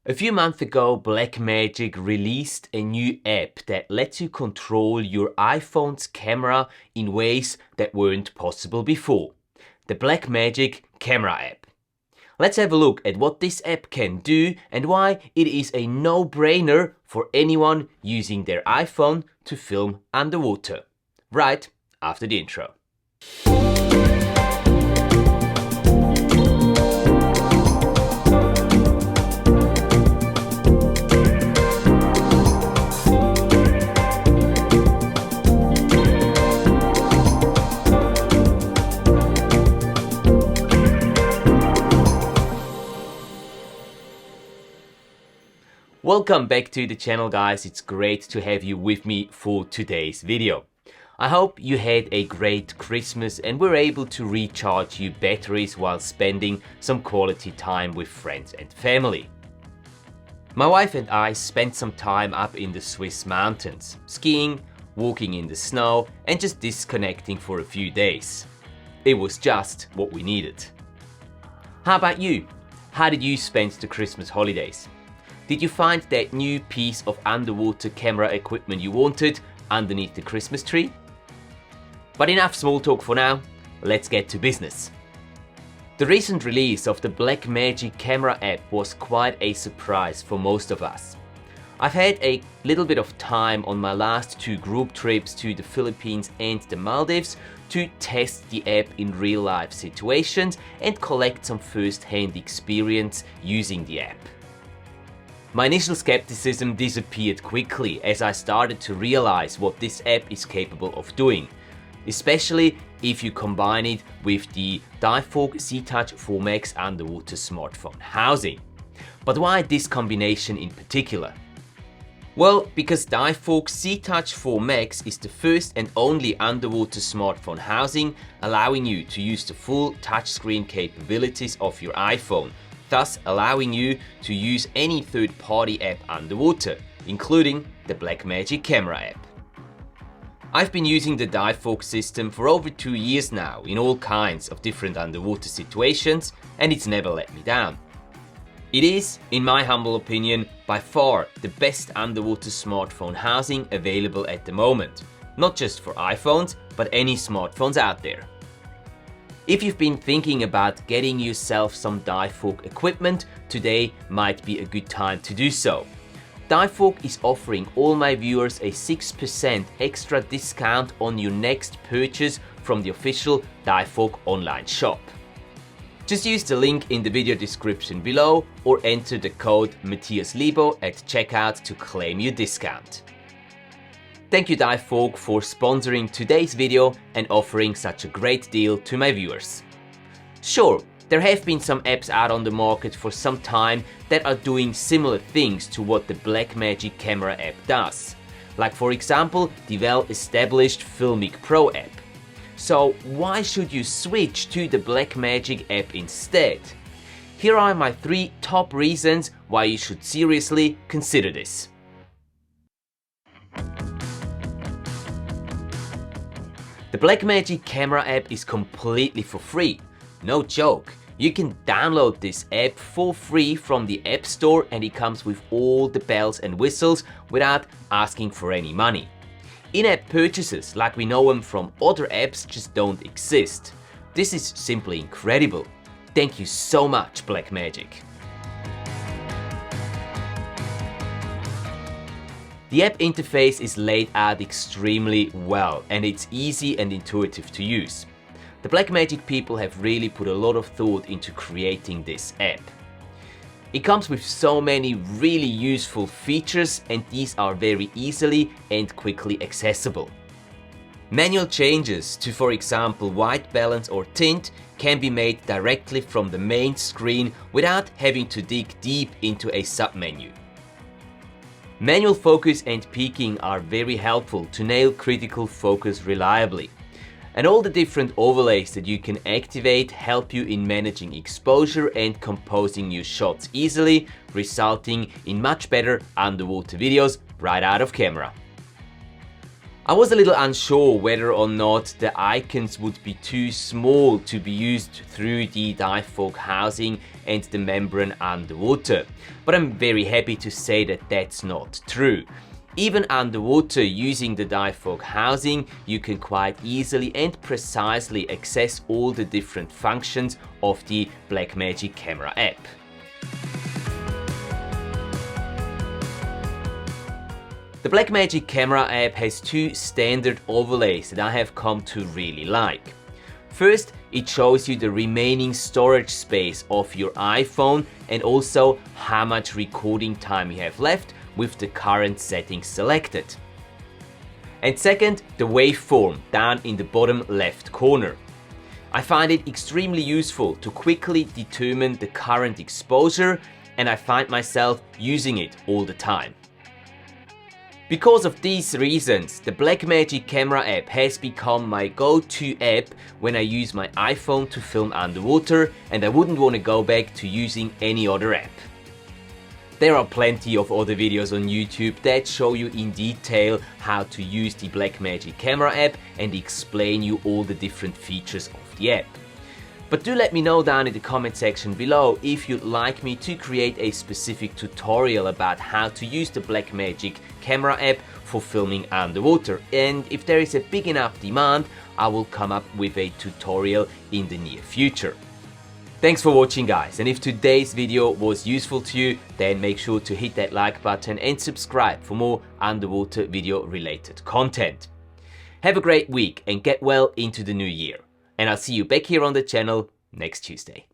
A few months ago, Blackmagic released a new app that lets you control your iPhone's camera in ways that weren't possible before. The Blackmagic Camera App. Let's have a look at what this app can do and why it is a no-brainer for anyone using their iPhone to film underwater. Right after the intro. Welcome back to the channel, guys. It's great to have you with me for today's video. I hope you had a great Christmas and were able to recharge your batteries while spending some quality time with friends and family. My wife and I spent some time up in the Swiss mountains, skiing, walking in the snow and just disconnecting for a few days. It was just what we needed. How about you? How did you spend the Christmas holidays? Did you find that new piece of underwater camera equipment you wanted underneath the Christmas tree? But enough small talk for now, let's get to business. The recent release of the Blackmagic Camera App was quite a surprise for most of us. I've had a little bit of time on my last two group trips to the Philippines and the Maldives to test the app in real life situations and collect some first-hand experience using the app. My initial skepticism disappeared quickly as I started to realize what this app is capable of doing, especially if you combine it with the Divevolk C-Touch 4 Max underwater smartphone housing. But why this combination in particular? Well, because Divevolk C-Touch 4 Max is the first and only underwater smartphone housing allowing you to use the full touchscreen capabilities of your iPhone, thus allowing you to use any third-party app underwater, including the Blackmagic Camera App. I've been using the Divevolk system for over 2 years now in all kinds of different underwater situations, and it's never let me down. It is, in my humble opinion, by far the best underwater smartphone housing available at the moment, not just for iPhones, but any smartphones out there. If you've been thinking about getting yourself some Divevolk equipment, today might be a good time to do so. Divevolk is offering all my viewers a 6% extra discount on your next purchase from the official Divevolk online shop. Just use the link in the video description below or enter the code Matthias Lebo at checkout to claim your discount. Thank you Divevolk for sponsoring today's video and offering such a great deal to my viewers. Sure, there have been some apps out on the market for some time that are doing similar things to what the Blackmagic Camera App does. Like for example, the well-established Filmic Pro app. So why should you switch to the Blackmagic app instead? Here are my 3 top reasons why you should seriously consider this. The Blackmagic Camera App is completely for free. No joke. You can download this app for free from the App Store and it comes with all the bells and whistles without asking for any money. In-app purchases, like we know them from other apps, just don't exist. This is simply incredible. Thank you so much, Blackmagic. The app interface is laid out extremely well and it's easy and intuitive to use. The Blackmagic people have really put a lot of thought into creating this app. It comes with so many really useful features and these are very easily and quickly accessible. Manual changes to, for example, white balance or tint can be made directly from the main screen without having to dig deep into a submenu. Manual focus and peaking are very helpful to nail critical focus reliably. And all the different overlays that you can activate help you in managing exposure and composing your shots easily, resulting in much better underwater videos right out of camera. I was a little unsure whether or not the icons would be too small to be used through the Divevolk housing and the membrane underwater, but I'm very happy to say that that's not true. Even underwater, using the Divevolk housing, you can quite easily and precisely access all the different functions of the Blackmagic Camera app. The Blackmagic Camera app has two standard overlays that I have come to really like. First, it shows you the remaining storage space of your iPhone and also how much recording time you have left with the current settings selected. And second, the waveform down in the bottom left corner. I find it extremely useful to quickly determine the current exposure, and I find myself using it all the time. Because of these reasons, the Blackmagic Camera app has become my go-to app when I use my iPhone to film underwater, and I wouldn't want to go back to using any other app. There are plenty of other videos on YouTube that show you in detail how to use the Blackmagic Camera app and explain you all the different features of the app. But do let me know down in the comment section below if you'd like me to create a specific tutorial about how to use the Blackmagic Camera app for filming underwater, and if there is a big enough demand, I will come up with a tutorial in the near future. Thanks for watching, guys, and if today's video was useful to you, then make sure to hit that like button and subscribe for more underwater video related content. Have a great week and get well into the new year. And I'll see you back here on the channel next Tuesday.